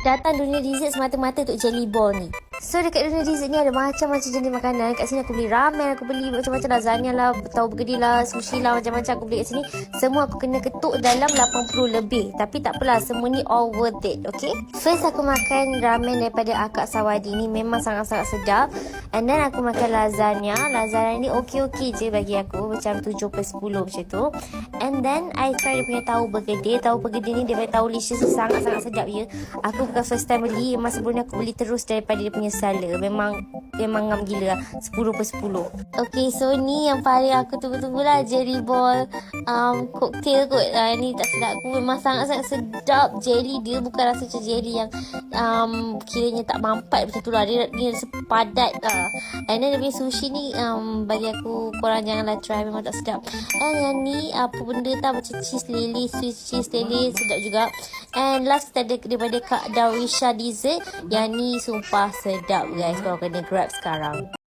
datang dunia dessert semata-mata untuk jelly ball ni. So dekat dunia dessert ni ada macam-macam jenis makanan. Kat sini aku beli ramen, aku beli macam-macam lasagna lah, tahu bergedil lah, sushi lah, macam-macam aku beli kat sini. Semua aku kena ketuk dalam 80 lebih. Tapi tak apalah, semua ni all worth it, okay? First aku makan ramen daripada Akak Sawadi ni, memang sangat-sangat sedap. And then aku makan lasagna. Lasagna ni okey-okey je bagi aku, macam 7/10 macam tu. And then I try dia punya tahu bergedil. Tahu bergedil ni daripada tahu licious, sangat-sangat sedap ya. Aku bukan first time beli, memang sebelum ni aku beli terus daripada dia punya seller. Memang ngam gila lah, 10/10. Okay, so ni yang paling aku tunggu-tunggu lah, jelly ball cocktail kot. Ni tak sedap aku, memang sangat-sangat sedap. Jelly dia bukan rasa macam jelly yang kiranya tak mampat macam tu lah. Dia sepadat lah. And then dia punya sushi ni bagi aku, korang janganlah try, memang tak sedap. And yang ni apa benda tak, macam cheese lily, Swiss cheese lily, sedap juga. And last kita ada daripada Kak Darwisha Dessert. Yang ni sumpah sedap guys, korang kena grab sekarang.